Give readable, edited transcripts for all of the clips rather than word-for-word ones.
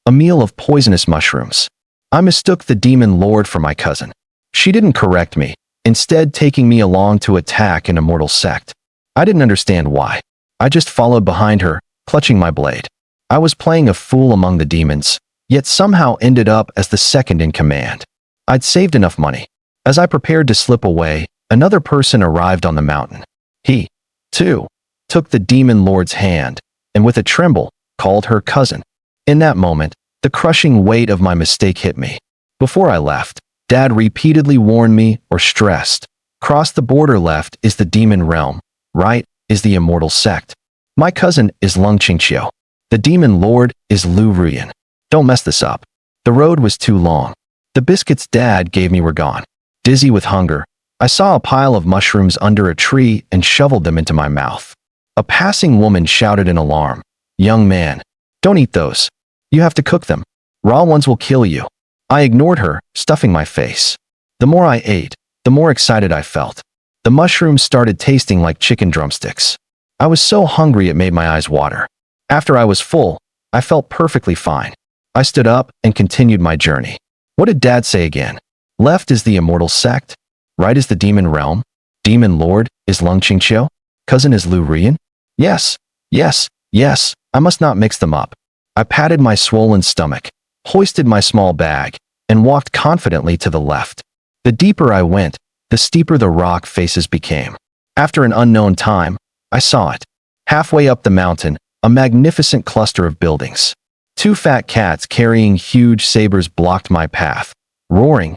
a meal of poisonous mushrooms. I mistook the demon lord for my cousin. She didn't correct me, instead taking me along to attack an immortal sect. I didn't understand why. I just followed behind her, clutching my blade. I was playing a fool among the demons, yet somehow ended up as the second in command. I'd saved enough money. As I prepared to slip away, another person arrived on the mountain. He, too, took the demon lord's hand, and with a tremble, called her cousin. In that moment, the crushing weight of my mistake hit me. Before I left, Dad repeatedly warned me or stressed, cross the border, left is the demon realm, right is the immortal sect. My cousin is Lung Qingqiu. The demon lord is Lu Ruyan. Don't mess this up. The road was too long. The biscuits Dad gave me were gone. Dizzy with hunger, I saw a pile of mushrooms under a tree and shoveled them into my mouth. A passing woman shouted in alarm, "Young man, don't eat those. You have to cook them. Raw ones will kill you." I ignored her, stuffing my face. The more I ate, the more excited I felt. The mushrooms started tasting like chicken drumsticks. I was so hungry it made my eyes water. After I was full, I felt perfectly fine. I stood up and continued my journey. What did Dad say again? Left is the immortal sect. Right is the demon realm. Demon lord is Lung Qingqiu. Cousin is Lu Ruyan. Yes, yes, yes, I must not mix them up. I patted my swollen stomach, hoisted my small bag, and walked confidently to the left. The deeper I went, the steeper the rock faces became. After an unknown time, I saw it. Halfway up the mountain, a magnificent cluster of buildings. Two fat cats carrying huge sabers blocked my path, roaring,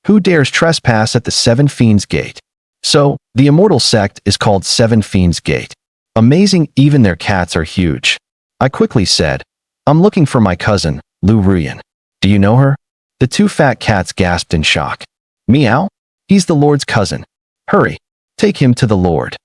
"Who dares trespass at the Seven Fiends Gate?" So, the immortal sect is called Seven Fiends Gate. Amazing, even their cats are huge. I quickly said, "I'm looking for my cousin, Lu Ruyan. Do you know her?" The two fat cats gasped in shock. "Meow? He's the Lord's cousin. Hurry, take him to the Lord."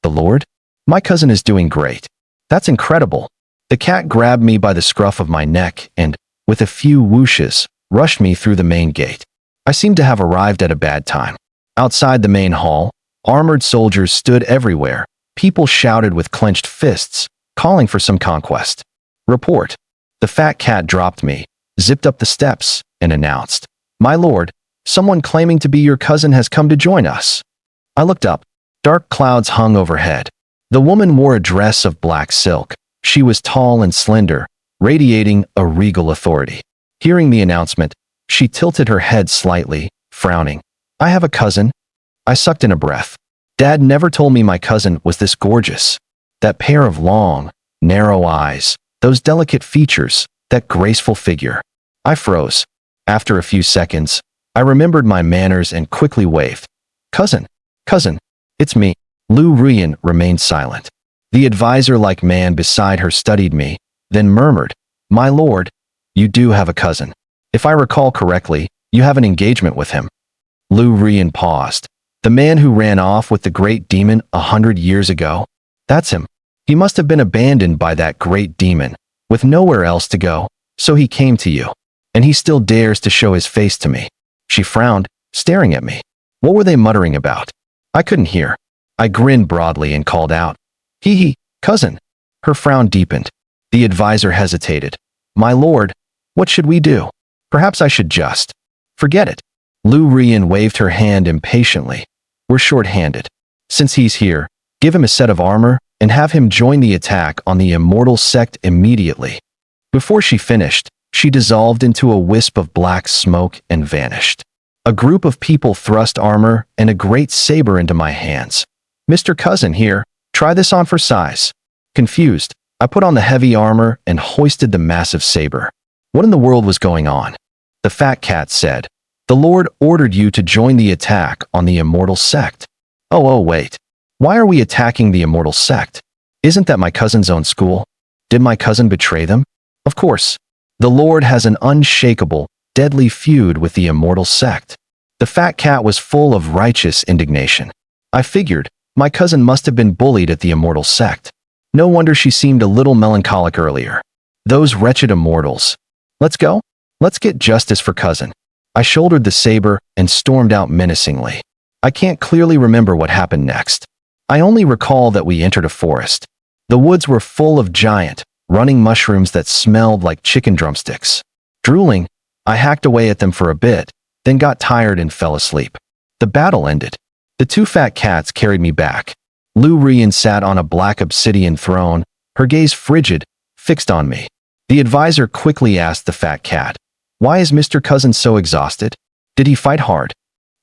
"The Lord? My cousin is doing great. That's incredible." The cat grabbed me by the scruff of my neck and, with a few whooshes, rushed me through the main gate. I seemed to have arrived at a bad time. Outside the main hall, armored soldiers stood everywhere. People shouted with clenched fists, calling for some conquest. "Report." The fat cat dropped me, zipped up the steps, and announced, "My lord, someone claiming to be your cousin has come to join us." I looked up. Dark clouds hung overhead. The woman wore a dress of black silk. She was tall and slender, radiating a regal authority. Hearing the announcement, she tilted her head slightly, frowning. "I have a cousin." I sucked in a breath. Dad never told me my cousin was this gorgeous. That pair of long, narrow eyes, those delicate features, that graceful figure. I froze. After a few seconds, I remembered my manners and quickly waved. Cousin, it's me." Lu Ruyan remained silent. The advisor-like man beside her studied me, then murmured, "My lord, you do have a cousin. If I recall correctly, you have an engagement with him." Lu Ruyan paused. "The man who ran off with the great demon 100 years ago? That's him. He must have been abandoned by that great demon, with nowhere else to go, so he came to you. And he still dares to show his face to me." She frowned, staring at me. What were they muttering about? I couldn't hear. I grinned broadly and called out, "Hee, cousin." Her frown deepened. The advisor hesitated. "My lord, what should we do? Perhaps I should just forget it." Lu Ruyan waved her hand impatiently. "We're short-handed. Since he's here, give him a set of armor and have him join the attack on the immortal sect immediately." Before she finished, she dissolved into a wisp of black smoke and vanished. A group of people thrust armor and a great saber into my hands. "Mr. Cousin, here, try this on for size." Confused, I put on the heavy armor and hoisted the massive saber. What in the world was going on? The fat cat said, "The Lord ordered you to join the attack on the immortal sect." Oh, wait. Why are we attacking the immortal sect? Isn't that my cousin's own school? Did my cousin betray them? Of course. The Lord has an unshakable, deadly feud with the immortal sect. The fat cat was full of righteous indignation. I figured, my cousin must have been bullied at the immortal sect. No wonder she seemed a little melancholic earlier. Those wretched immortals. Let's go? Let's get justice for cousin. I shouldered the saber and stormed out menacingly. I can't clearly remember what happened next. I only recall that we entered a forest. The woods were full of giant, running mushrooms that smelled like chicken drumsticks. Drooling, I hacked away at them for a bit, then got tired and fell asleep. The battle ended. The two fat cats carried me back. Lu Rian sat on a black obsidian throne, her gaze frigid, fixed on me. The advisor quickly asked the fat cat, "Why is Mr. Cousin so exhausted? Did he fight hard?"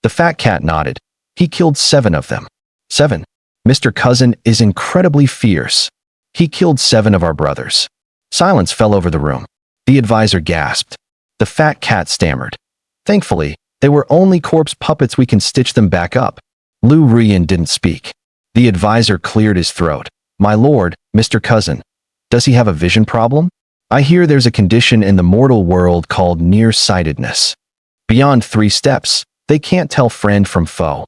The fat cat nodded. "He killed 7 of them." 7. Mr. Cousin is incredibly fierce. He killed 7 of our brothers. Silence fell over the room. The advisor gasped. The fat cat stammered. "Thankfully, they were only corpse puppets. We can stitch them back up." Lu Rian didn't speak. The advisor cleared his throat. "My lord, Mr. Cousin, does he have a vision problem? I hear there's a condition in the mortal world called nearsightedness. Beyond 3 steps, they can't tell friend from foe."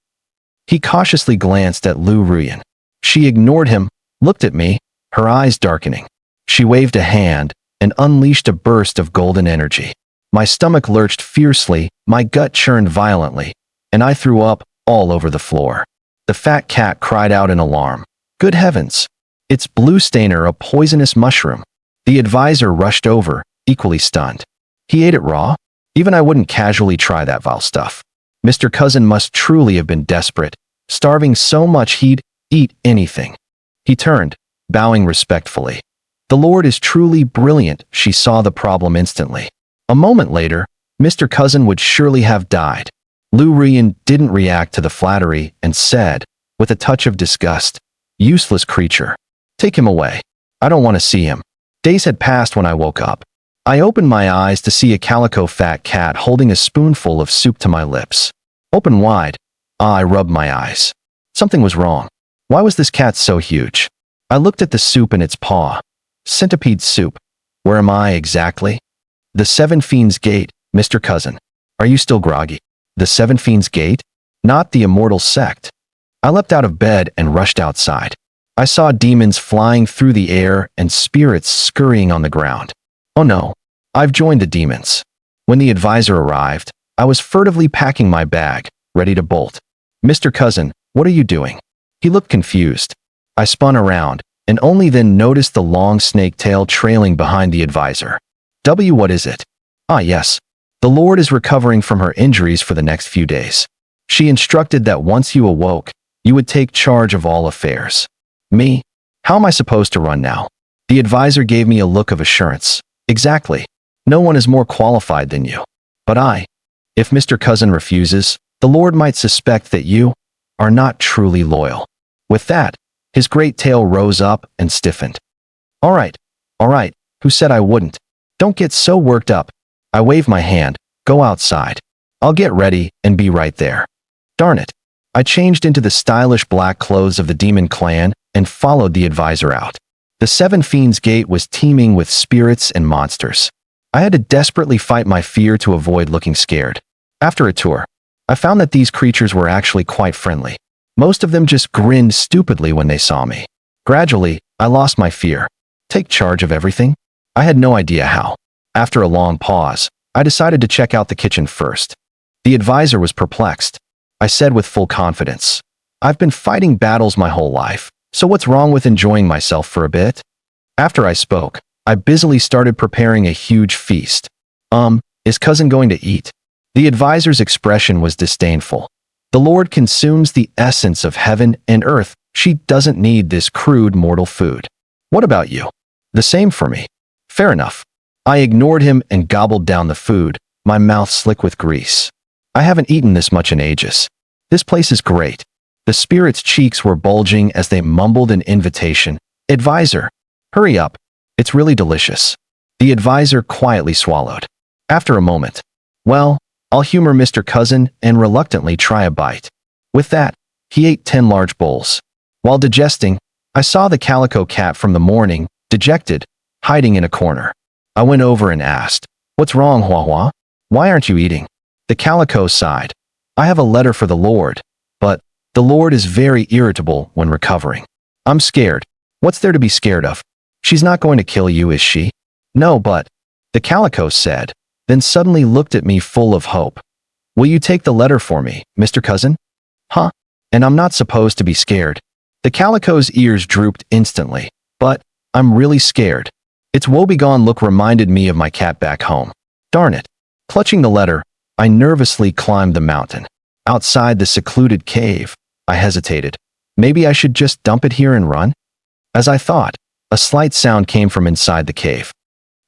He cautiously glanced at Lu Rian. She ignored him, looked at me, her eyes darkening. She waved a hand and unleashed a burst of golden energy. My stomach lurched fiercely, my gut churned violently, and I threw up all over the floor. The fat cat cried out in alarm. "Good heavens! It's blue stainer, a poisonous mushroom." The advisor rushed over, equally stunned. "He ate it raw? Even I wouldn't casually try that vile stuff. Mr. Cousin must truly have been desperate, starving so much he'd eat anything." He turned, bowing respectfully. "The Lord is truly brilliant." She saw the problem instantly. A moment later, Mr. Cousin would surely have died. Lu Rian didn't react to the flattery and said, with a touch of disgust, "Useless creature. Take him away. I don't want to see him." Days had passed when I woke up. I opened my eyes to see a calico fat cat holding a spoonful of soup to my lips. Open wide, I rubbed my eyes. Something was wrong. Why was this cat so huge? I looked at the soup in its paw. Centipede soup. Where am I exactly? The Seven Fiends Gate, Mr. Cousin. Are you still groggy? The Seven Fiends Gate? Not the immortal sect. I leapt out of bed and rushed outside. I saw demons flying through the air and spirits scurrying on the ground. Oh no, I've joined the demons. When the advisor arrived, I was furtively packing my bag, ready to bolt. "Mr. Cousin, what are you doing?" He looked confused. I spun around, and only then noticed the long snake tail trailing behind the advisor. What is it?" "Ah yes, the Lord is recovering from her injuries for the next few days. She instructed that once you awoke, you would take charge of all affairs." "Me? How am I supposed to run now?" The advisor gave me a look of assurance. "Exactly. No one is more qualified than you. But if Mr. Cousin refuses, the Lord might suspect that you are not truly loyal." With that, his great tail rose up and stiffened. All right, who said I wouldn't? Don't get so worked up." I waved my hand. "Go outside. I'll get ready and be right there." Darn it. I changed into the stylish black clothes of the demon clan and followed the advisor out. The Seven Fiends Gate was teeming with spirits and monsters. I had to desperately fight my fear to avoid looking scared. After a tour, I found that these creatures were actually quite friendly. Most of them just grinned stupidly when they saw me. Gradually, I lost my fear. Take charge of everything? I had no idea how. After a long pause, I decided to check out the kitchen first. The advisor was perplexed. I said with full confidence, "I've been fighting battles my whole life, so what's wrong with enjoying myself for a bit?" After I spoke, I busily started preparing a huge feast. Is Cousin going to eat?" The advisor's expression was disdainful. "The Lord consumes the essence of heaven and earth. She doesn't need this crude mortal food." "What about you?" "The same for me." "Fair enough." I ignored him and gobbled down the food, my mouth slick with grease. I haven't eaten this much in ages. This place is great. The spirit's cheeks were bulging as they mumbled an invitation. "Advisor, hurry up. It's really delicious." The advisor quietly swallowed. After a moment, "Well, I'll humor Mr. Cousin and reluctantly try a bite." With that, he ate 10 large bowls. While digesting, I saw the calico cat from the morning, dejected, hiding in a corner. I went over and asked, "What's wrong, Hua Hua? Why aren't you eating?" The calico sighed. "I have a letter for the Lord, but the Lord is very irritable when recovering. I'm scared." "What's there to be scared of? She's not going to kill you, is she?" "No, but," the calico said, then suddenly looked at me full of hope. "Will you take the letter for me, Mr. Cousin?" "Huh? And I'm not supposed to be scared?" The calico's ears drooped instantly. "But I'm really scared." Its woebegone look reminded me of my cat back home. Darn it. Clutching the letter, I nervously climbed the mountain. Outside the secluded cave, I hesitated. Maybe I should just dump it here and run? As I thought, a slight sound came from inside the cave.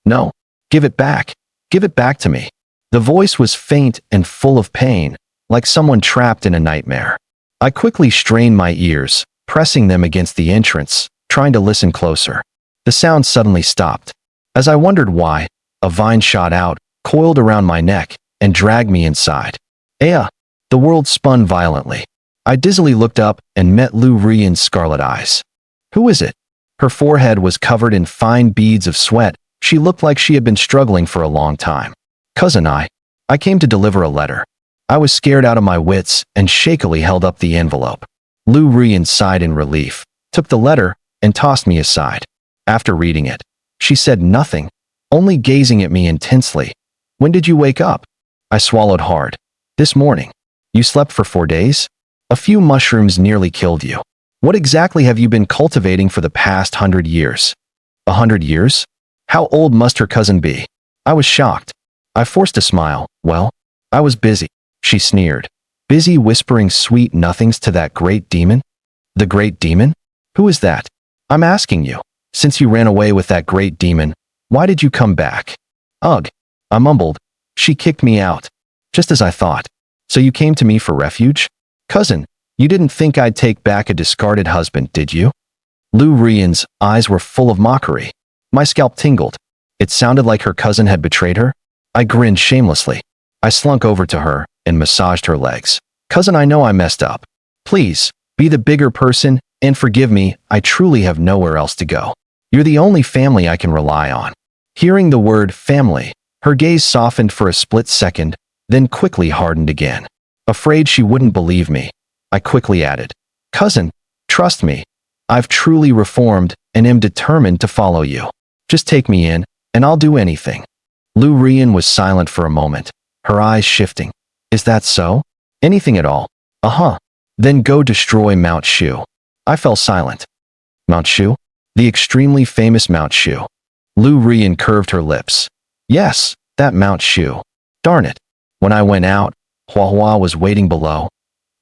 No, give it back. Give it back to me. The voice was faint and full of pain, like someone trapped in a nightmare. I quickly strained my ears, pressing them against the entrance, trying to listen closer. The sound suddenly stopped. As I wondered why, a vine shot out, coiled around my neck, and dragged me inside. Aya! The world spun violently. I dizzily looked up and met Lu Rian's scarlet eyes. Who is it? Her forehead was covered in fine beads of sweat. She looked like she had been struggling for a long time. Cousin, I came to deliver a letter. I was scared out of my wits and shakily held up the envelope. Lu Rian sighed in relief, took the letter, and tossed me aside. After reading it, she said nothing, only gazing at me intensely. When did you wake up? I swallowed hard. This morning. You slept for 4 days? A few mushrooms nearly killed you. What exactly have you been cultivating for the past 100 years? 100 years? How old must her cousin be? I was shocked. I forced a smile. Well, I was busy, she sneered. Busy whispering sweet nothings to that great demon? The great demon? Who is that? I'm asking you. Since you ran away with that great demon, why did you come back? Ugh, I mumbled. She kicked me out. Just as I thought. So you came to me for refuge? Cousin, you didn't think I'd take back a discarded husband, did you? Lu Rian's eyes were full of mockery. My scalp tingled. It sounded like her cousin had betrayed her. I grinned shamelessly. I slunk over to her and massaged her legs. Cousin, I know I messed up. Please, be the bigger person and forgive me. I truly have nowhere else to go. You're the only family I can rely on. Hearing the word family, her gaze softened for a split second, then quickly hardened again. Afraid she wouldn't believe me, I quickly added, Cousin, trust me. I've truly reformed and am determined to follow you. Just take me in, and I'll do anything. Lu Rian was silent for a moment, her eyes shifting. Is that so? Anything at all? Uh-huh. Then go destroy Mount Shu. I fell silent. Mount Shu? The extremely famous Mount Shu. Lu Rian curved her lips. Yes, that Mount Shu. Darn it. When I went out, Hua Hua was waiting below.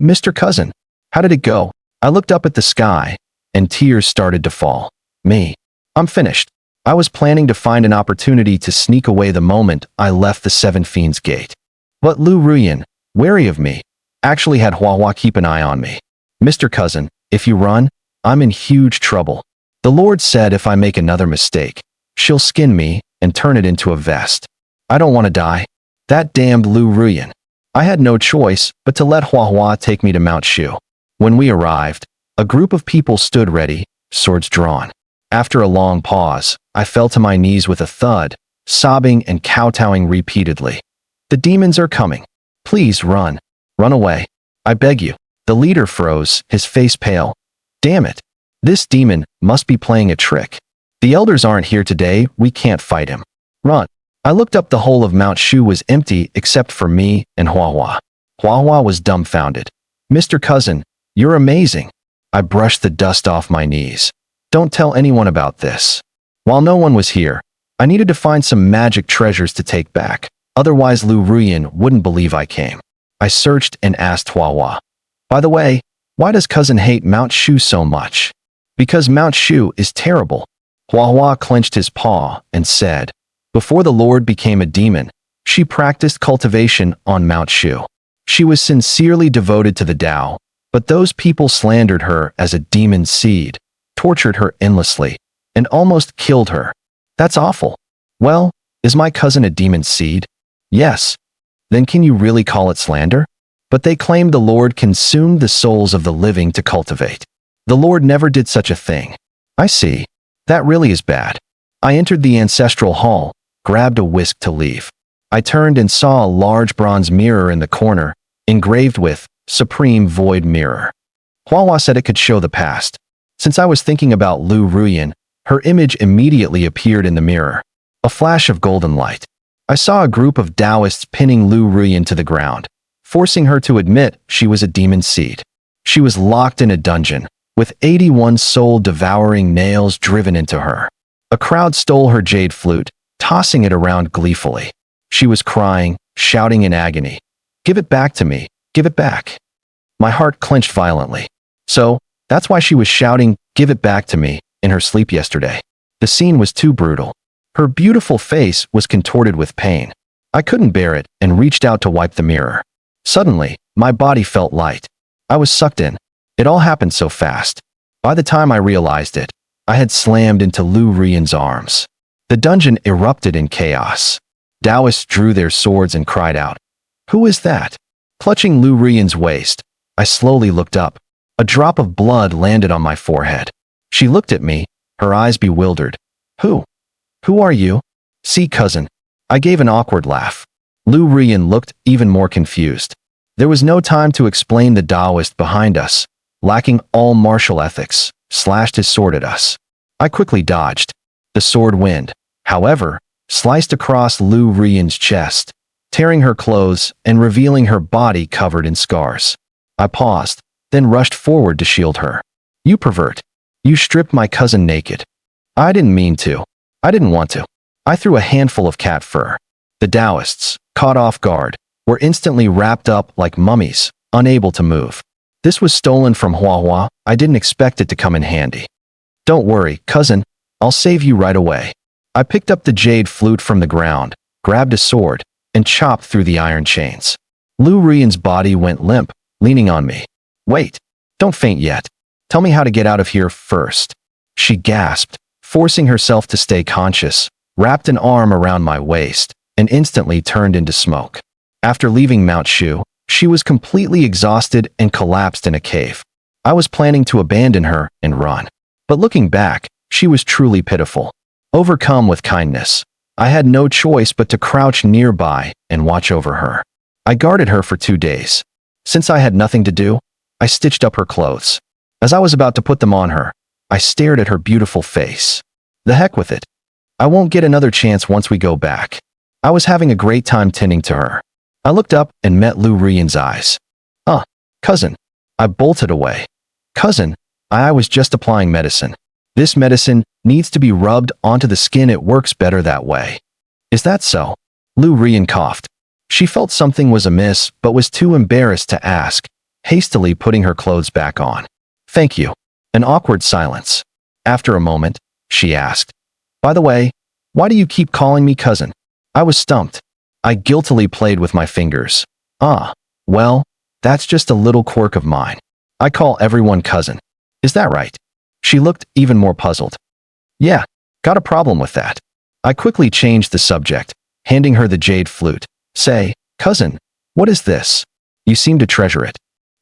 Mr. Cousin, how did it go? I looked up at the sky, and tears started to fall. Me. I'm finished. I was planning to find an opportunity to sneak away the moment I left the Seven Fiends Gate. But Lu Rian, wary of me, actually had Hua Hua keep an eye on me. Mr. Cousin, if you run, I'm in huge trouble. The Lord said if I make another mistake, she'll skin me and turn it into a vest. I don't want to die. That damned Lu Rian. I had no choice but to let Hua Hua take me to Mount Shu. When we arrived, a group of people stood ready, swords drawn. After a long pause, I fell to my knees with a thud, sobbing and kowtowing repeatedly. The demons are coming. Please run. Run away. I beg you. The leader froze, his face pale. Damn it. This demon must be playing a trick. The elders aren't here today, we can't fight him. Run. I looked up. The whole of Mount Shu was empty except for me and Hua Hua. Hua Hua was dumbfounded. Mr. Cousin, you're amazing. I brushed the dust off my knees. Don't tell anyone about this. While no one was here, I needed to find some magic treasures to take back. Otherwise Lu Rian wouldn't believe I came. I searched and asked Hua Hua. By the way, why does cousin hate Mount Shu so much? Because Mount Shu is terrible. Hua Hua clenched his paw and said, before the Lord became a demon, she practiced cultivation on Mount Shu. She was sincerely devoted to the Tao, but those people slandered her as a demon seed, tortured her endlessly, and almost killed her. That's awful. Well, is my cousin a demon seed? Yes. Then can you really call it slander? But they claimed the Lord consumed the souls of the living to cultivate. The Lord never did such a thing. I see. That really is bad. I entered the ancestral hall, grabbed a whisk to leave. I turned and saw a large bronze mirror in the corner, engraved with Supreme Void Mirror. Hua Hua said it could show the past. Since I was thinking about Lu Rian, her image immediately appeared in the mirror. A flash of golden light. I saw a group of Taoists pinning Lu Rian to the ground, forcing her to admit she was a demon seed. She was locked in a dungeon, with 81 soul-devouring nails driven into her. A crowd stole her jade flute, tossing it around gleefully. She was crying, shouting in agony. "Give it back to me, give it back." My heart clenched violently. So, that's why she was shouting, "Give it back to me," in her sleep yesterday. The scene was too brutal. Her beautiful face was contorted with pain. I couldn't bear it and reached out to wipe the mirror. Suddenly, my body felt light. I was sucked in. It all happened so fast. By the time I realized it, I had slammed into Lu Rian's arms. The dungeon erupted in chaos. Taoists drew their swords and cried out, "Who is that?" Clutching Lu Rian's waist, I slowly looked up. A drop of blood landed on my forehead. She looked at me, her eyes bewildered. Who? Who are you?" "See, cousin." I gave an awkward laugh. Lu Rian looked even more confused. There was no time to explain. The Taoist behind us, lacking all martial ethics, slashed his sword at us. I quickly dodged. The sword wind, however, sliced across Lu Rian's chest, tearing her clothes and revealing her body covered in scars. I paused, then rushed forward to shield her. "You pervert. You stripped my cousin naked." "I didn't mean to. I didn't want to." I threw a handful of cat fur. The Taoists, caught off guard, were instantly wrapped up like mummies, unable to move. "This was stolen from Huahua. I didn't expect it to come in handy." "Don't worry, cousin. I'll save you right away." I picked up the jade flute from the ground, grabbed a sword, and chopped through the iron chains. Lu Rian's body went limp, leaning on me. "Wait. Don't faint yet. Tell me how to get out of here first." She gasped, forcing herself to stay conscious, wrapped an arm around my waist, and instantly turned into smoke. After leaving Mount Shu, she was completely exhausted and collapsed in a cave. I was planning to abandon her and run. But looking back, she was truly pitiful. Overcome with kindness, I had no choice but to crouch nearby and watch over her. I guarded her for 2 days. Since I had nothing to do, I stitched up her clothes. As I was about to put them on her, I stared at her beautiful face. The heck with it. I won't get another chance once we go back. I was having a great time tending to her. I looked up and met Lu Rian's eyes. Cousin." I bolted away. "Cousin, I was just applying medicine. This medicine needs to be rubbed onto the skin. It works better that way." "Is that so?" Lu Rian coughed. She felt something was amiss but was too embarrassed to ask, hastily putting her clothes back on. "Thank you." An awkward silence. After a moment, she asked, "By the way, why do you keep calling me cousin?" I was stumped. I guiltily played with my fingers. Well, that's just a little quirk of mine. I call everyone cousin. Is that right?" She looked even more puzzled. "Yeah, got a problem with that." I quickly changed the subject, handing her the jade flute. "Say, cousin, what is this? You seem to treasure it."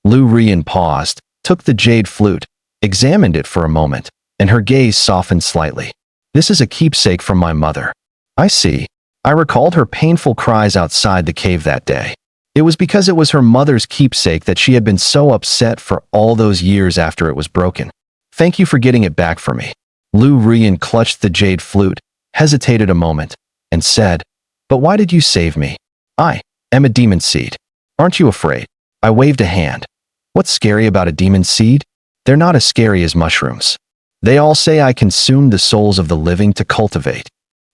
Lu Rian paused, took the jade flute, examined it for a moment, and her gaze softened slightly. "This is a keepsake from my mother." "I see." I recalled her painful cries outside the cave that day. It was because it was her mother's keepsake that she had been so upset for all those years after it was broken. "Thank you for getting it back for me." Lu Rian clutched the jade flute, hesitated a moment, and said, "But why did you save me? I am a demon seed. Aren't you afraid?" I waved a hand. "What's scary about a demon seed? They're not as scary as mushrooms. They all say I consumed the souls of the living to cultivate."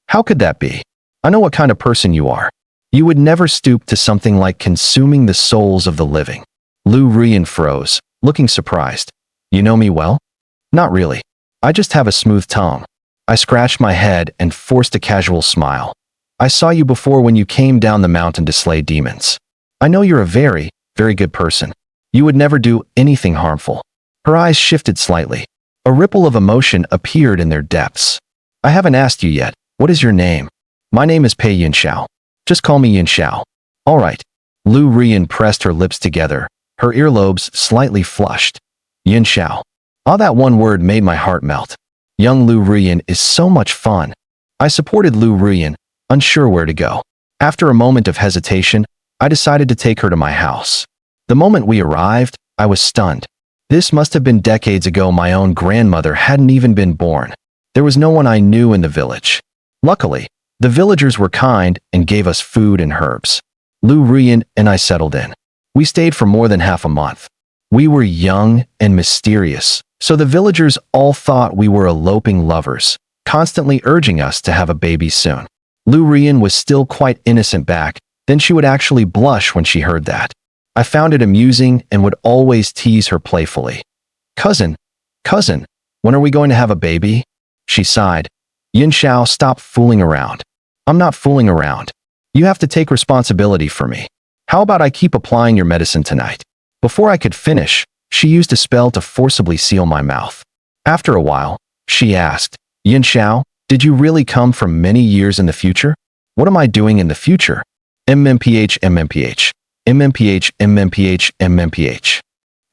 "How could that be? I know what kind of person you are. You would never stoop to something like consuming the souls of the living." Lu Rian froze, looking surprised. "You know me well?" "Not really. I just have a smooth tongue." I scratched my head and forced a casual smile. "I saw you before when you came down the mountain to slay demons. I know you're a very, very good person. You would never do anything harmful." Her eyes shifted slightly. A ripple of emotion appeared in their depths. "I haven't asked you yet. What is your name?" "My name is Pei Yinxiao. Just call me Yinxiao." "All right." Lu Rian pressed her lips together, her earlobes slightly flushed. Yinxiao. That one word made my heart melt. Young Lu Rian is so much fun. I supported Lu Rian, unsure where to go. After a moment of hesitation, I decided to take her to my house. The moment we arrived, I was stunned. This must have been decades ago. My own grandmother hadn't even been born. There was no one I knew in the village. Luckily, the villagers were kind and gave us food and herbs. Lu Rian and I settled in. We stayed for more than half a month. We were young and mysterious, so the villagers all thought we were eloping lovers, constantly urging us to have a baby soon. Lu Rian was still quite innocent back then. She would actually blush when she heard that. I found it amusing and would always tease her playfully. Cousin, when are we going to have a baby? She sighed. Yin Xiao, stop fooling around. I'm not fooling around. You have to take responsibility for me. How about I keep applying your medicine tonight? Before I could finish, she used a spell to forcibly seal my mouth. After a while, she asked, Yin Xiao, did you really come from many years in the future? What am I doing in the future? MMPH, MMPH, MMPH, MMPH, MMPH.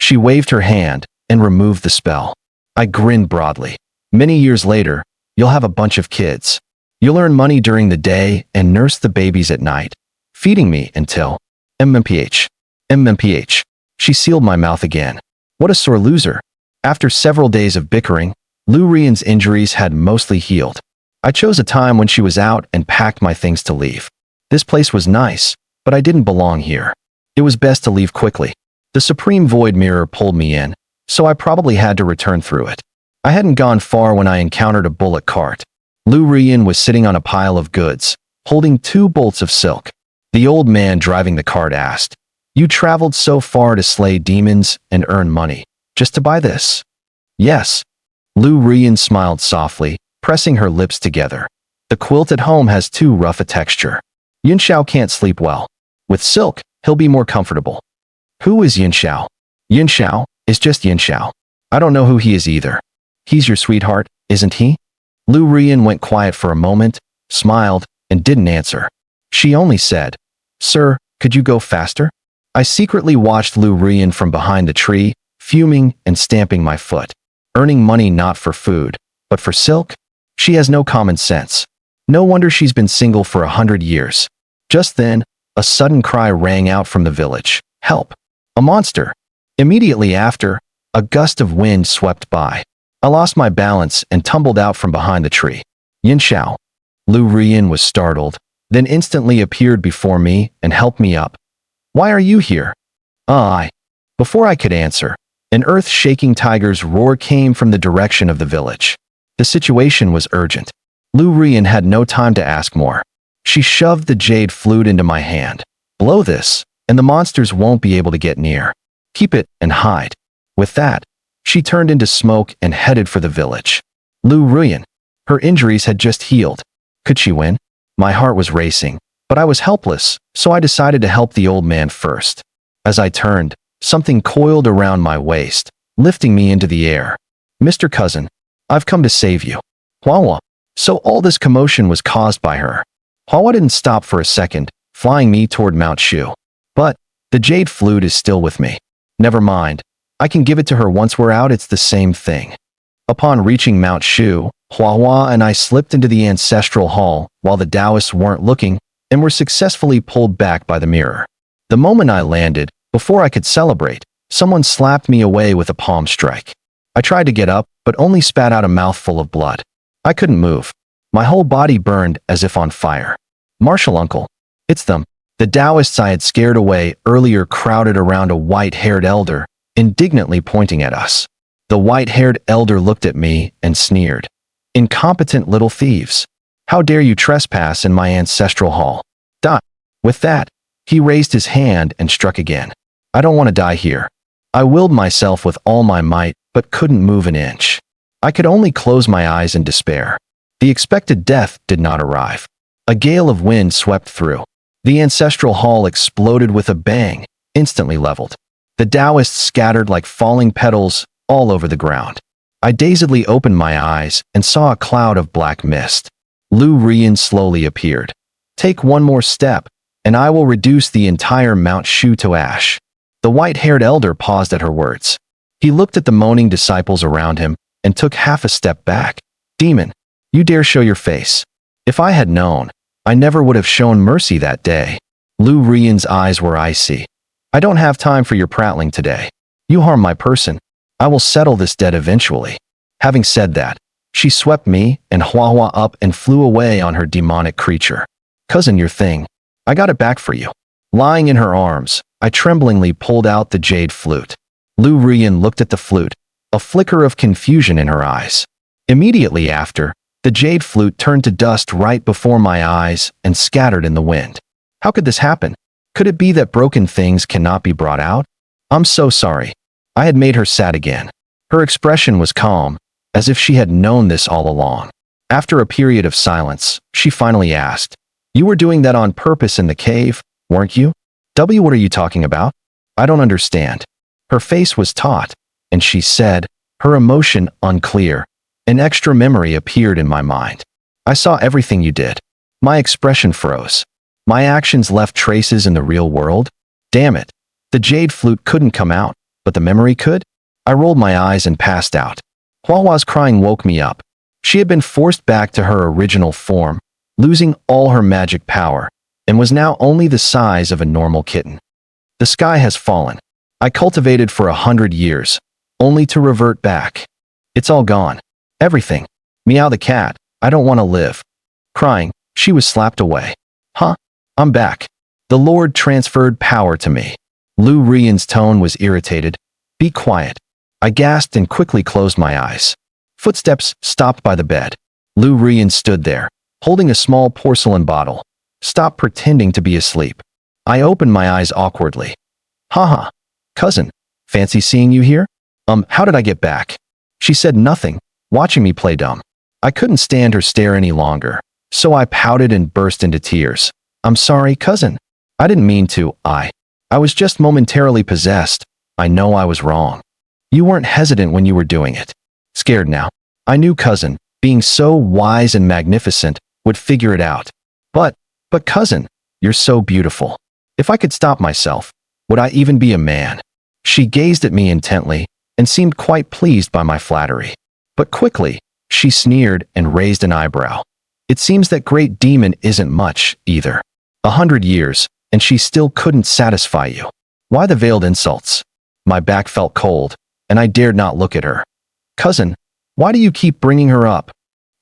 She waved her hand and removed the spell. I grinned broadly. Many years later, you'll have a bunch of kids. You'll earn money during the day and nurse the babies at night, feeding me until MMPH, MMPH. She sealed my mouth again. What a sore loser. After several days of bickering, Lu Rian's injuries had mostly healed. I chose a time when she was out and packed my things to leave. This place was nice, but I didn't belong here. It was best to leave quickly. The Supreme Void Mirror pulled me in, so I probably had to return through it. I hadn't gone far when I encountered a bullock cart. Lu Rian was sitting on a pile of goods, holding 2 bolts of silk. The old man driving the cart asked, You traveled so far to slay demons and earn money, just to buy this? Yes. Lu Rian smiled softly, pressing her lips together. The quilt at home has too rough a texture. Yin Xiao can't sleep well. With silk, he'll be more comfortable. Who is Yin Xiao? Yin Xiao is just Yin Xiao. I don't know who he is either. He's your sweetheart, isn't he? Lu Rian went quiet for a moment, smiled, and didn't answer. She only said, Sir, could you go faster? I secretly watched Lu Rian from behind the tree, fuming and stamping my foot. Earning money not for food, but for silk? She has no common sense. No wonder she's been single for 100 years. Just then, a sudden cry rang out from the village. Help! A monster! Immediately after, a gust of wind swept by. I lost my balance and tumbled out from behind the tree. Yin Xiao. Lu Rian was startled, then instantly appeared before me and helped me up. Why are you here? Before I could answer, an earth-shaking tiger's roar came from the direction of the village. The situation was urgent. Lu Rian had no time to ask more. She shoved the jade flute into my hand. Blow this, and the monsters won't be able to get near. Keep it and hide. With that, she turned into smoke and headed for the village. Lu Rian. Her injuries had just healed. Could she win? My heart was racing, but I was helpless, so I decided to help the old man first. As I turned, something coiled around my waist, lifting me into the air. Mr. Cousin, I've come to save you. Huahua. So all this commotion was caused by her. Huahua didn't stop for a second, flying me toward Mount Shu. But the jade flute is still with me. Never mind. I can give it to her once we're out. It's the same thing. Upon reaching Mount Shu, Huahua and I slipped into the ancestral hall while the Taoists weren't looking and were successfully pulled back by the mirror. The moment I landed, before I could celebrate, someone slapped me away with a palm strike. I tried to get up, but only spat out a mouthful of blood. I couldn't move. My whole body burned as if on fire. Martial uncle. It's them. The Taoists I had scared away earlier crowded around a white-haired elder, indignantly pointing at us. The white-haired elder looked at me and sneered. Incompetent little thieves. How dare you trespass in my ancestral hall? Die. With that, he raised his hand and struck again. I don't want to die here. I willed myself with all my might, but couldn't move an inch. I could only close my eyes in despair. The expected death did not arrive. A gale of wind swept through. The ancestral hall exploded with a bang, instantly leveled. The Taoists scattered like falling petals all over the ground. I dazedly opened my eyes and saw a cloud of black mist. Lu Rian slowly appeared. Take one more step, and I will reduce the entire Mount Shu to ash. The white-haired elder paused at her words. He looked at the moaning disciples around him and took half a step back. Demon, you dare show your face. If I had known, I never would have shown mercy that day. Lu Rian's eyes were icy. I don't have time for your prattling today. You harm my person. I will settle this debt eventually. Having said that, she swept me and Huahua up and flew away on her demonic creature. Cousin, your thing. I got it back for you. Lying in her arms, I tremblingly pulled out the jade flute. Lu Rian looked at the flute, a flicker of confusion in her eyes. Immediately after, The jade flute turned to dust right before my eyes and scattered in the wind. How could this happen? Could it be that broken things cannot be brought out? I'm so sorry. I had made her sad again. Her expression was calm, as if she had known this all along. After a period of silence, she finally asked, "You were doing that on purpose in the cave, weren't you?" What are you talking about? I don't understand. Her face was taut, and she said, her emotion unclear. An extra memory appeared in my mind. I saw everything you did. My expression froze. My actions left traces in the real world? Damn it. The jade flute couldn't come out, but the memory could? I rolled my eyes and passed out. Huahua's crying woke me up. She had been forced back to her original form, losing all her magic power, and was now only the size of a normal kitten. The sky has fallen. I cultivated for 100 years, only to revert back. It's all gone. Everything. Meow the cat. I don't want to live. Crying, she was slapped away. Huh? I'm back. The Lord transferred power to me. Lu Rian's tone was irritated. Be quiet. I gasped and quickly closed my eyes. Footsteps stopped by the bed. Lu Rian stood there, holding a small porcelain bottle. Stop pretending to be asleep. I opened my eyes awkwardly. Haha. Cousin, fancy seeing you here? How did I get back? She said nothing, watching me play dumb. I couldn't stand her stare any longer, so I pouted and burst into tears. I'm sorry, cousin. I didn't mean to, I was just momentarily possessed. I know I was wrong. You weren't hesitant when you were doing it. Scared now. I knew cousin, being so wise and magnificent, would figure it out. But cousin, you're so beautiful. If I could stop myself, would I even be a man? She gazed at me intently and seemed quite pleased by my flattery. But quickly, she sneered and raised an eyebrow. It seems that great demon isn't much, either. 100 years, and she still couldn't satisfy you. Why the veiled insults? My back felt cold, and I dared not look at her. Cousin, why do you keep bringing her up?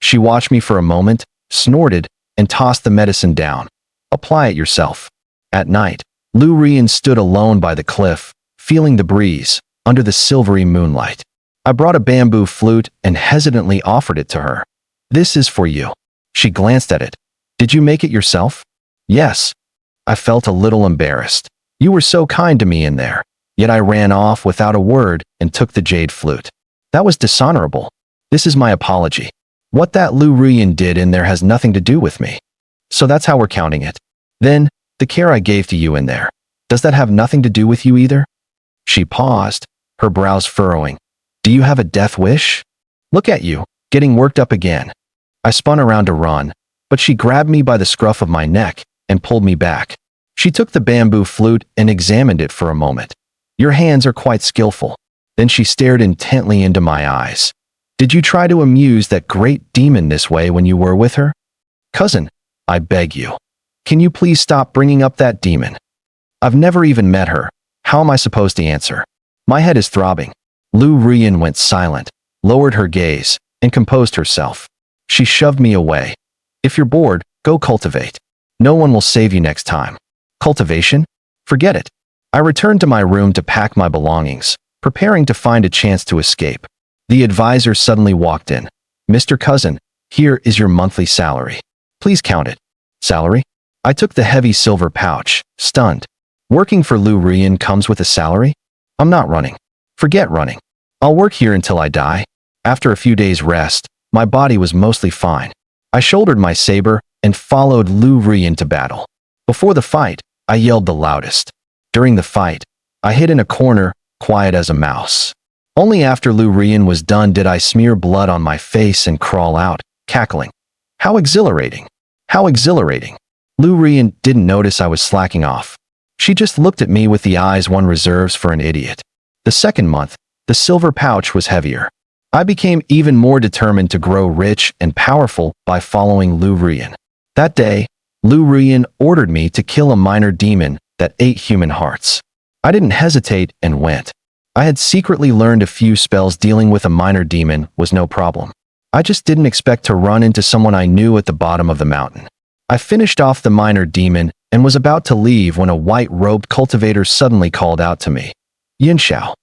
She watched me for a moment, snorted, and tossed the medicine down. Apply it yourself. At night, Lu Rian stood alone by the cliff, feeling the breeze, under the silvery moonlight. I brought a bamboo flute and hesitantly offered it to her. This is for you. She glanced at it. Did you make it yourself? Yes. I felt a little embarrassed. You were so kind to me in there. Yet I ran off without a word and took the jade flute. That was dishonorable. This is my apology. What that Lu Rian did in there has nothing to do with me. So that's how we're counting it. Then, the care I gave to you in there. Does that have nothing to do with you either? She paused, her brows furrowing. Do you have a death wish? Look at you, getting worked up again. I spun around to run, but she grabbed me by the scruff of my neck and pulled me back. She took the bamboo flute and examined it for a moment. Your hands are quite skillful. Then she stared intently into my eyes. Did you try to amuse that great demon this way when you were with her? Cousin, I beg you. Can you please stop bringing up that demon? I've never even met her. How am I supposed to answer? My head is throbbing. Lu Rian went silent, lowered her gaze, and composed herself. She shoved me away. If you're bored, go cultivate. No one will save you next time. Cultivation? Forget it. I returned to my room to pack my belongings, preparing to find a chance to escape. The advisor suddenly walked in. Mr. Cousin, here is your monthly salary. Please count it. Salary? I took the heavy silver pouch, stunned. Working for Lu Rian comes with a salary? I'm not running. Forget running. I'll work here until I die. After a few days' rest, my body was mostly fine. I shouldered my saber and followed Lu Rian to battle. Before the fight, I yelled the loudest. During the fight, I hid in a corner, quiet as a mouse. Only after Lu Rian was done did I smear blood on my face and crawl out, cackling. How exhilarating! How exhilarating! Lu Rian didn't notice I was slacking off. She just looked at me with the eyes one reserves for an idiot. The second month, the silver pouch was heavier. I became even more determined to grow rich and powerful by following Lu Rian. That day, Lu Rian ordered me to kill a minor demon that ate human hearts. I didn't hesitate and went. I had secretly learned a few spells dealing with a minor demon was no problem. I just didn't expect to run into someone I knew at the bottom of the mountain. I finished off the minor demon and was about to leave when a white-robed cultivator suddenly called out to me. Yinxiao.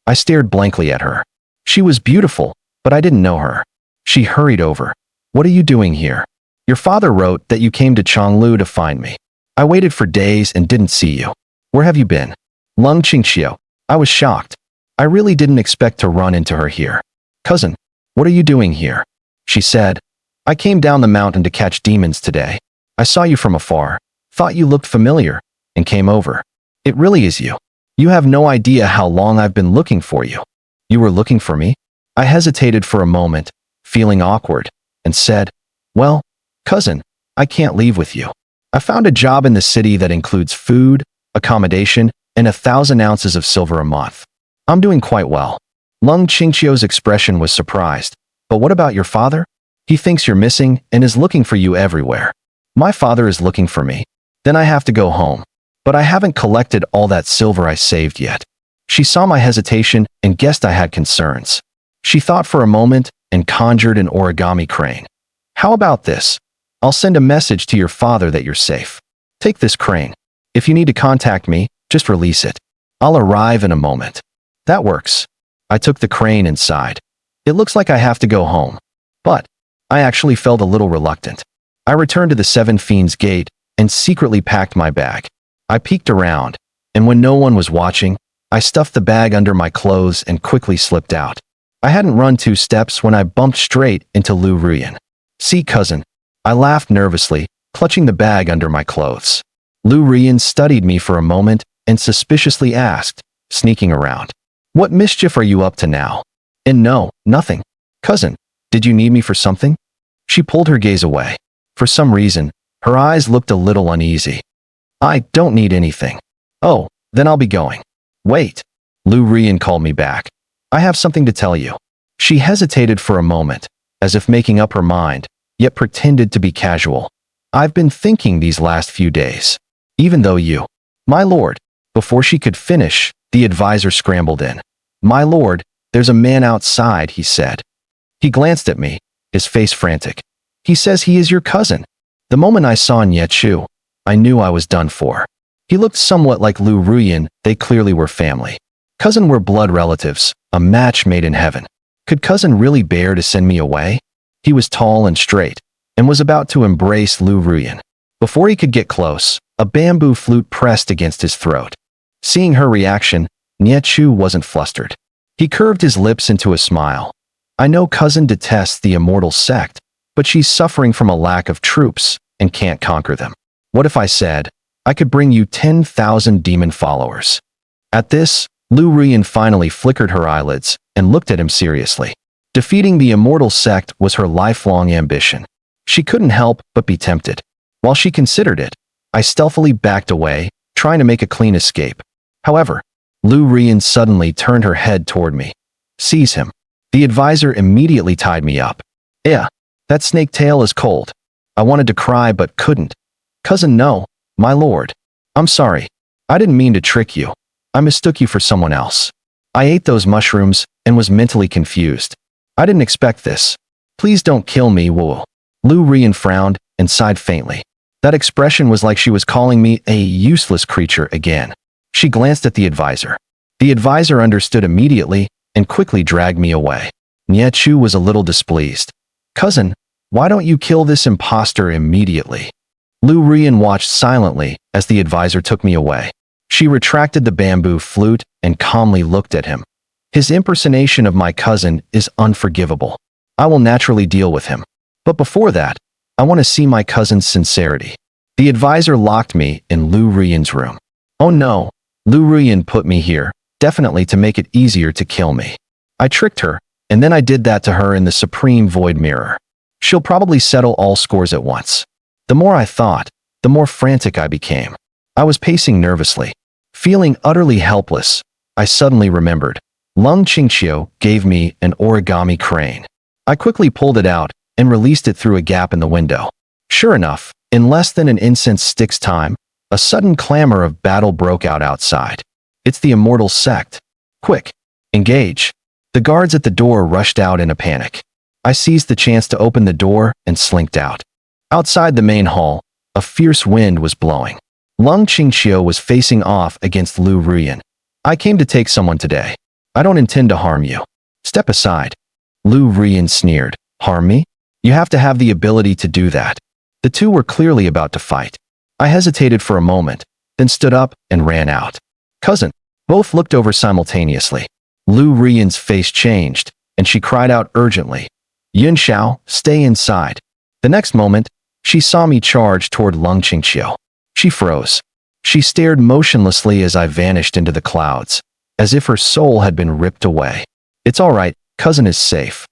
I stared blankly at her. She was beautiful, but I didn't know her. She hurried over. What are you doing here? Your father wrote that you came to Chonglu to find me. I waited for days and didn't see you. Where have you been? Lung Qingxiu. I was shocked. I really didn't expect to run into her here. Cousin, what are you doing here? She said, I came down the mountain to catch demons today. I saw you from afar, thought you looked familiar, and came over. It really is you. You have no idea how long I've been looking for you. You were looking for me? I hesitated for a moment, feeling awkward, and said, well, cousin, I can't leave with you. I found a job in the city that includes food, accommodation, and 1,000 ounces of silver a month. I'm doing quite well. Lung Qingqiu's expression was surprised. But what about your father? He thinks you're missing and is looking for you everywhere. My father is looking for me. Then I have to go home. But I haven't collected all that silver I saved yet. She saw my hesitation and guessed I had concerns. She thought for a moment and conjured an origami crane. How about this? I'll send a message to your father that you're safe. Take this crane. If you need to contact me, just release it. I'll arrive in a moment. That works. I took the crane inside. It looks like I have to go home. But I actually felt a little reluctant. I returned to the Seven Fiends Gate and secretly packed my bag. I peeked around, and when no one was watching, I stuffed the bag under my clothes and quickly slipped out. I hadn't run 2 steps when I bumped straight into Lu Ruyan. See, cousin, I laughed nervously, clutching the bag under my clothes. Lu Ruyan studied me for a moment and suspiciously asked, sneaking around, what mischief are you up to now? And no, nothing. Cousin, did you need me for something? She pulled her gaze away. For some reason, her eyes looked a little uneasy. I don't need anything. Oh, then I'll be going. Wait. Lu Ruyan called me back. I have something to tell you. She hesitated for a moment, as if making up her mind, yet pretended to be casual. I've been thinking these last few days. Even though you... My lord. Before she could finish, the advisor scrambled in. My lord, there's a man outside, he said. He glanced at me, his face frantic. He says he is your cousin. The moment I saw Niechu, I knew I was done for. He looked somewhat like Lu Ruyan, they clearly were family. Cousin were blood relatives, a match made in heaven. Could cousin really bear to send me away? He was tall and straight, and was about to embrace Lu Ruyan. Before he could get close, a bamboo flute pressed against his throat. Seeing her reaction, Niechu wasn't flustered. He curved his lips into a smile. I know cousin detests the immortal sect, but she's suffering from a lack of troops and can't conquer them. What if I said, I could bring you 10,000 demon followers? At this, Lu Ruyan finally flickered her eyelids and looked at him seriously. Defeating the immortal sect was her lifelong ambition. She couldn't help but be tempted. While she considered it, I stealthily backed away, trying to make a clean escape. However, Lu Ruyan suddenly turned her head toward me. Seize him. The advisor immediately tied me up. Yeah, that snake tail is cold. I wanted to cry but couldn't. Cousin, no, my lord. I'm sorry. I didn't mean to trick you. I mistook you for someone else. I ate those mushrooms and was mentally confused. I didn't expect this. Please don't kill me, woo. Lu Ruyan frowned and sighed faintly. That expression was like she was calling me a useless creature again. She glanced at the advisor. The advisor understood immediately and quickly dragged me away. Niechu was a little displeased. Cousin, why don't you kill this imposter immediately? Lu Ruyan watched silently as the advisor took me away. She retracted the bamboo flute and calmly looked at him. His impersonation of my cousin is unforgivable. I will naturally deal with him. But before that, I want to see my cousin's sincerity. The advisor locked me in Lu Ruyan's room. Oh no, Lu Ruyan put me here, definitely to make it easier to kill me. I tricked her, and then I did that to her in the Supreme Void Mirror. She'll probably settle all scores at once. The more I thought, the more frantic I became. I was pacing nervously. Feeling utterly helpless, I suddenly remembered. Lung Qingqiu gave me an origami crane. I quickly pulled it out and released it through a gap in the window. Sure enough, in less than an incense stick's time, a sudden clamor of battle broke out outside. It's the immortal sect. Quick, engage. The guards at the door rushed out in a panic. I seized the chance to open the door and slinked out. Outside the main hall, a fierce wind was blowing. Lung Qingqiu was facing off against Lu Ruyan. I came to take someone today. I don't intend to harm you. Step aside. Lu Ruyan sneered. Harm me? You have to have the ability to do that. The two were clearly about to fight. I hesitated for a moment, then stood up and ran out. Cousin. Both looked over simultaneously. Lu Ruyan's face changed, and she cried out urgently, Yun Xiao, stay inside. The next moment, she saw me charge toward Lung Qingqiu. She froze. She stared motionlessly as I vanished into the clouds, as if her soul had been ripped away. It's all right, cousin is safe.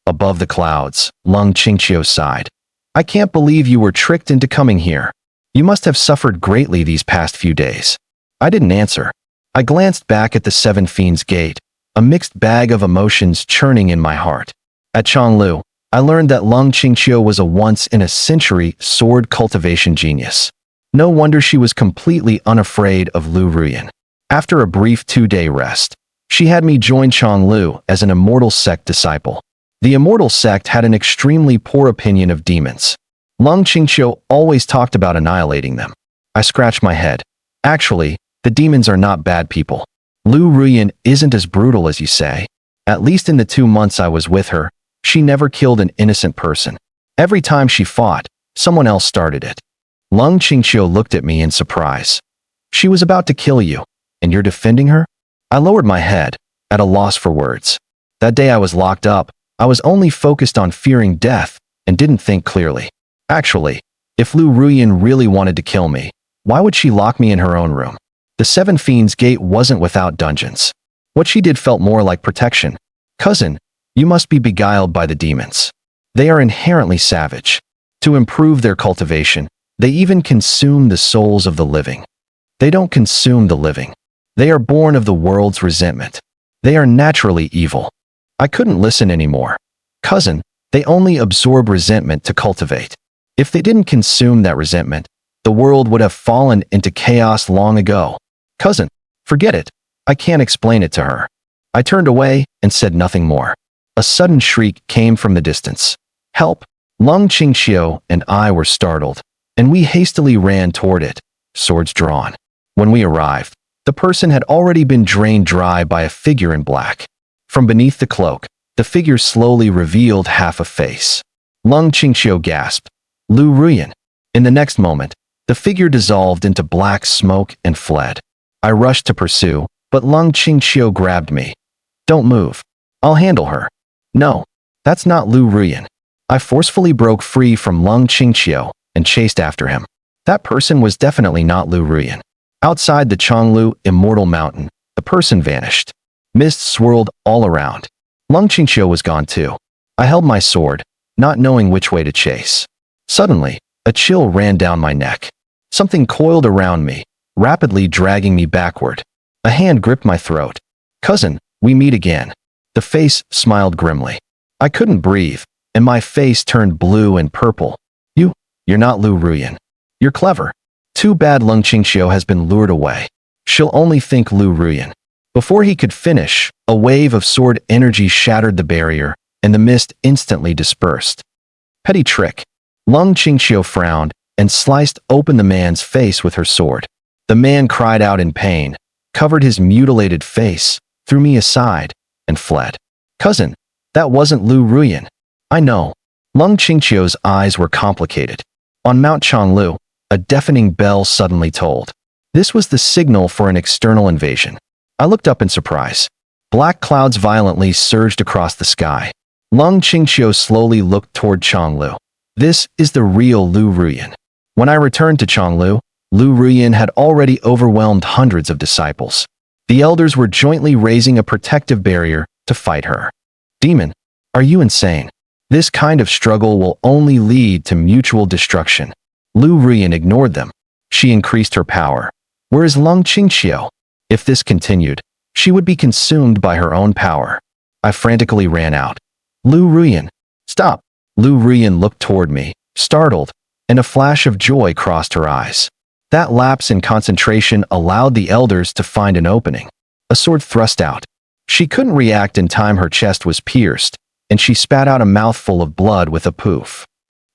Above the clouds, Lung Qingqiu sighed. I can't believe you were tricked into coming here. You must have suffered greatly these past few days. I didn't answer. I glanced back at the Seven Fiends Gate, a mixed bag of emotions churning in my heart. At Changlu, I learned that Lung Qingqiu was a once-in-a-century sword cultivation genius. No wonder she was completely unafraid of Lu Ruyan. After a brief 2-day rest, she had me join Changlu as an Immortal Sect disciple. The Immortal Sect had an extremely poor opinion of demons. Lung Qingqiu always talked about annihilating them. I scratched my head. Actually, the demons are not bad people. Lu Ruyan isn't as brutal as you say. At least in the 2 months I was with her, she never killed an innocent person. Every time she fought, someone else started it. Lung Qingqiu looked at me in surprise. She was about to kill you, and you're defending her? I lowered my head, at a loss for words. That day I was locked up, I was only focused on fearing death and didn't think clearly. Actually, if Lu Ruyan really wanted to kill me, why would she lock me in her own room? The Seven Fiends Gate wasn't without dungeons. What she did felt more like protection. Cousin, you must be beguiled by the demons. They are inherently savage. To improve their cultivation, they even consume the souls of the living. They don't consume the living. They are born of the world's resentment. They are naturally evil. I couldn't listen anymore. Cousin, they only absorb resentment to cultivate. If they didn't consume that resentment, the world would have fallen into chaos long ago. Cousin, forget it. I can't explain it to her. I turned away and said nothing more. A sudden shriek came from the distance. Help! Lung Qingqiu and I were startled, and we hastily ran toward it, swords drawn. When we arrived, the person had already been drained dry by a figure in black. From beneath the cloak, the figure slowly revealed half a face. Lung Qingqiu gasped, Lu Ruyan. In the next moment, the figure dissolved into black smoke and fled. I rushed to pursue, but Lung Qingqiu grabbed me. Don't move. I'll handle her. No, that's not Lu Ruyan. I forcefully broke free from Lung Qingqiu and chased after him. That person was definitely not Lu Ruyan. Outside the Changlu Immortal Mountain, the person vanished. Mist swirled all around. Lung Qingqiu was gone too. I held my sword, not knowing which way to chase. Suddenly, a chill ran down my neck. Something coiled around me, rapidly dragging me backward. A hand gripped my throat. Cousin, we meet again. The face smiled grimly. I couldn't breathe, and my face turned blue and purple. You're not Lu Ruyan. You're clever. Too bad Lung Qingqiu has been lured away. She'll only think Lu Ruyan. Before he could finish, a wave of sword energy shattered the barrier, and the mist instantly dispersed. Petty trick. Lung Qingqiu frowned and sliced open the man's face with her sword. The man cried out in pain, covered his mutilated face, threw me aside, and fled. Cousin, that wasn't Lu Ruyan. I know. Lung Qingqiu's eyes were complicated. On Mount Changlu, a deafening bell suddenly tolled. This was the signal for an external invasion. I looked up in surprise. Black clouds violently surged across the sky. Lung Qingqiu slowly looked toward Changlu. This is the real Lu Ruyan. When I returned to Changlu, Lu Ruyan had already overwhelmed hundreds of disciples. The elders were jointly raising a protective barrier to fight her. Demon, are you insane? This kind of struggle will only lead to mutual destruction. Lu Ruyan ignored them. She increased her power. Where is Lung Qingqiu? If this continued, she would be consumed by her own power. I frantically ran out. Lu Ruyan, stop! Lu Ruyan looked toward me, startled, and a flash of joy crossed her eyes. That lapse in concentration allowed the elders to find an opening. A sword thrust out. She couldn't react in time. Her chest was pierced, and she spat out a mouthful of blood with a poof.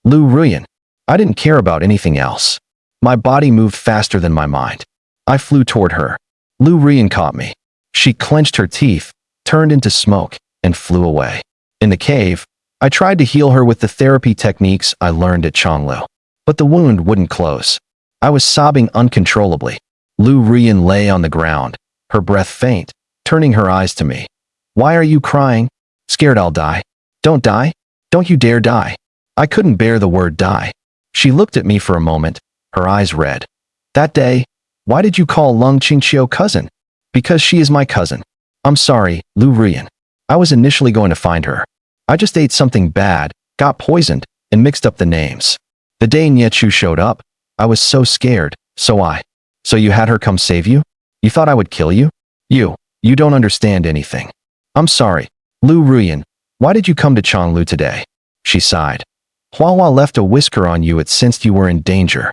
Lu Ruyan. I didn't care about anything else. My body moved faster than my mind. I flew toward her. Lu Ruyan caught me. She clenched her teeth, turned into smoke, and flew away. In the cave, I tried to heal her with the therapy techniques I learned at Chonglu, but the wound wouldn't close. I was sobbing uncontrollably. Lu Rian lay on the ground, her breath faint, turning her eyes to me. Why are you crying? Scared I'll die? Don't die? Don't you dare die. I couldn't bear the word die. She looked at me for a moment, her eyes red. That day, why did you call Lung Qingqiu cousin? Because she is my cousin. I'm sorry, Lu Rian. I was initially going to find her. I just ate something bad, got poisoned, and mixed up the names. The day Niechu showed up, I was so scared, so you had her come save you? You thought I would kill you? You don't understand anything. I'm sorry, Lu Rian. Why did you come to Chonglu today? She sighed. Hua left a whisker on you. It sensed you were in danger.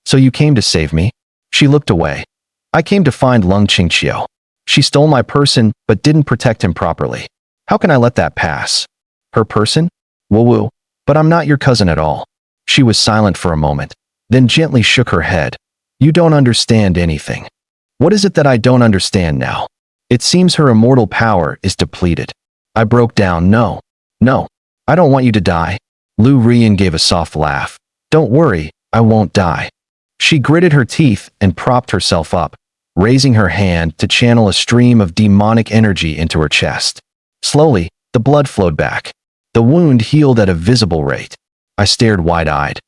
So you came to save me? She looked away. I came to find Lung Qingqiu. She stole my person, but didn't protect him properly. How can I let that pass? Her person? Woo, but I'm not your cousin at all. She was silent for a moment, then gently shook her head. You don't understand anything. What is it that I don't understand now? It seems her immortal power is depleted. I broke down. No, I don't want you to die. Lu Rian gave a soft laugh. Don't worry, I won't die. She gritted her teeth and propped herself up, raising her hand to channel a stream of demonic energy into her chest. Slowly, the blood flowed back. The wound healed at a visible rate. I stared wide-eyed.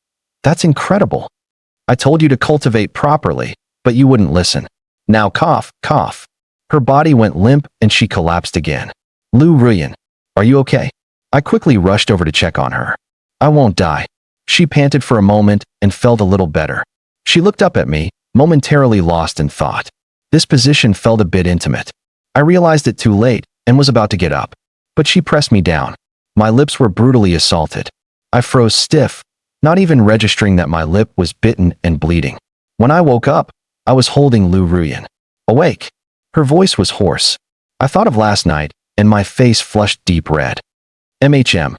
That's incredible. I told you to cultivate properly, but you wouldn't listen. Now cough. Her body went limp and she collapsed again. Lu Rian, are you okay? I quickly rushed over to check on her. I won't die. She panted for a moment and felt a little better. She looked up at me, momentarily lost in thought. This position felt a bit intimate. I realized it too late and was about to get up, but she pressed me down. My lips were brutally assaulted. I froze stiff, not even registering that my lip was bitten and bleeding. When I woke up, I was holding Lu Rian. Awake. Her voice was hoarse. I thought of last night, and my face flushed deep red. MHM.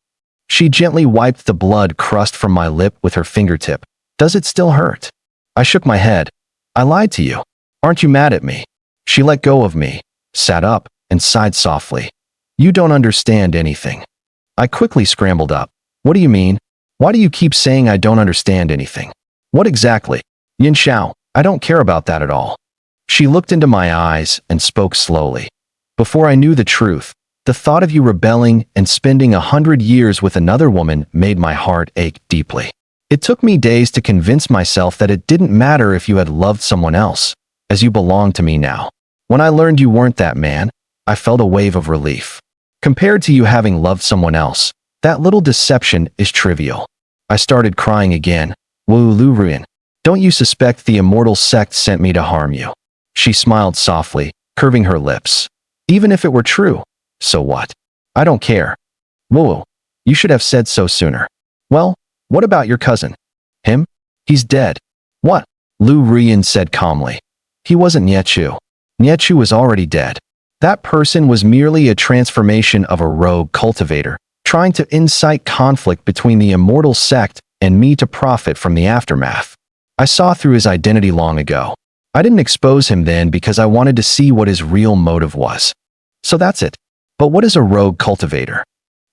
She gently wiped the blood crust from my lip with her fingertip. Does it still hurt? I shook my head. I lied to you. Aren't you mad at me? She let go of me, sat up, and sighed softly. You don't understand anything. I quickly scrambled up. What do you mean? Why do you keep saying I don't understand anything? What exactly? Yin Xiao, I don't care about that at all. She looked into my eyes and spoke slowly. Before I knew the truth, the thought of you rebelling and spending 100 years with another woman made my heart ache deeply. It took me days to convince myself that it didn't matter if you had loved someone else, as you belong to me now. When I learned you weren't that man, I felt a wave of relief. Compared to you having loved someone else, that little deception is trivial. I started crying again. Wu Lu Rian, don't you suspect the immortal sect sent me to harm you? She smiled softly, curving her lips. Even if it were true, so what? I don't care. Whoa, you should have said so sooner. Well, what about your cousin? Him? He's dead. What? Lu Rian said calmly. He wasn't Niechu. Niechu was already dead. That person was merely a transformation of a rogue cultivator, trying to incite conflict between the immortal sect and me to profit from the aftermath. I saw through his identity long ago. I didn't expose him then because I wanted to see what his real motive was. So that's it. But what is a rogue cultivator?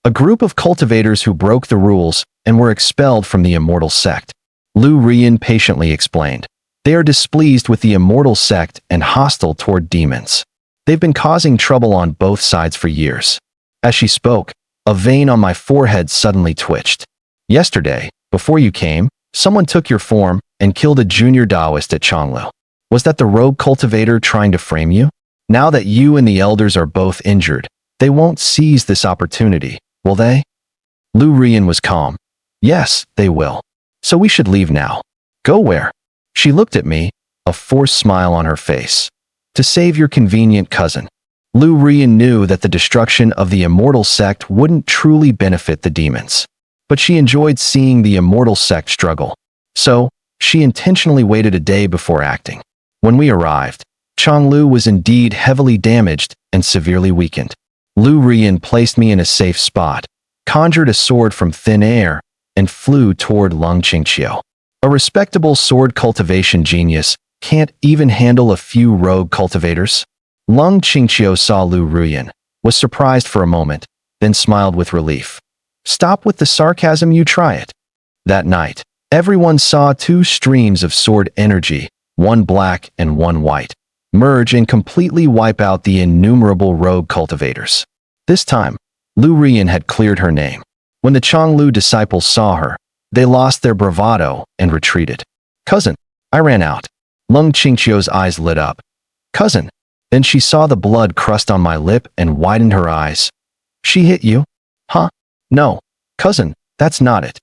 A group of cultivators who broke the rules and were expelled from the immortal sect. Lu Rian patiently explained. They are displeased with the immortal sect and hostile toward demons. They've been causing trouble on both sides for years. As she spoke, a vein on my forehead suddenly twitched. Yesterday, before you came, someone took your form and killed a junior Taoist at Chonglu. Was that the rogue cultivator trying to frame you? Now that you and the elders are both injured, they won't seize this opportunity, will they? Lu Rian was calm. Yes, they will. So we should leave now. Go where? She looked at me, a forced smile on her face. To save your convenient cousin. Lu Rian knew that the destruction of the immortal sect wouldn't truly benefit the demons. But she enjoyed seeing the immortal sect struggle. So, she intentionally waited a day before acting. When we arrived, Chonglu was indeed heavily damaged and severely weakened. Lu Rian placed me in a safe spot, conjured a sword from thin air, and flew toward Lung Qingqiu. A respectable sword cultivation genius can't even handle a few rogue cultivators. Lung Qingqiu saw Lu Rian, was surprised for a moment, then smiled with relief. Stop with the sarcasm, you try it. That night, everyone saw two streams of sword energy, one black and one white, merge and completely wipe out the innumerable rogue cultivators. This time, Lu Rian had cleared her name. When the Chonglu disciples saw her, they lost their bravado and retreated. Cousin, I ran out. Lung Qingqiu's eyes lit up. Cousin. Then she saw the blood crust on my lip and widened her eyes. She hit you? Huh? No. Cousin, that's not it.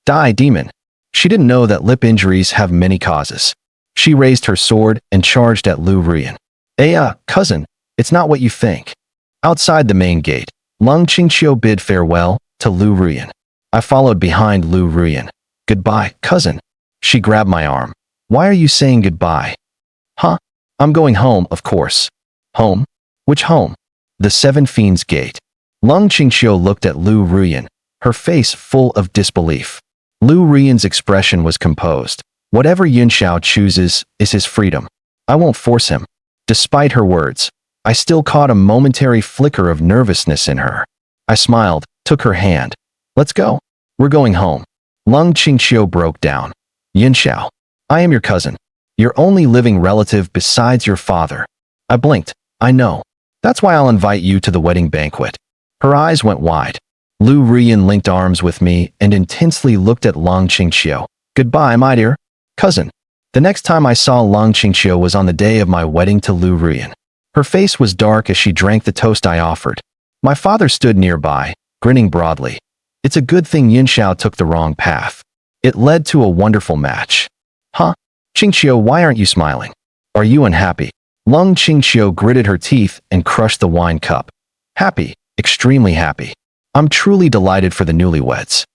Die, demon. She didn't know that lip injuries have many causes. She raised her sword and charged at Lu Rian. Cousin, it's not what you think. Outside the main gate, Lung Qingqiu bid farewell to Lu Rian. I followed behind Lu Rian. Goodbye, cousin. She grabbed my arm. Why are you saying goodbye? Huh? I'm going home, of course. Home? Which home? The Seven Fiends Gate. Lung Qingqiu looked at Lu Rian, her face full of disbelief. Lu Rian's expression was composed. Whatever Yunxiao chooses is his freedom. I won't force him. Despite her words, I still caught a momentary flicker of nervousness in her. I smiled, took her hand. Let's go. We're going home. Lung Qingqiu broke down. Yunxiao, I am your cousin. Your only living relative besides your father. I blinked. I know. That's why I'll invite you to the wedding banquet. Her eyes went wide. Lu Rian linked arms with me and intensely looked at Lung Qingqiu. Goodbye, my dear cousin. The next time I saw Lung Qingqiu was on the day of my wedding to Lu Rian. Her face was dark as she drank the toast I offered. My father stood nearby, grinning broadly. It's a good thing Yunxiao took the wrong path. It led to a wonderful match. Huh? Qingqiu, why aren't you smiling? Are you unhappy? Lung Qingqiu gritted her teeth and crushed the wine cup. Happy, extremely happy. I'm truly delighted for the newlyweds.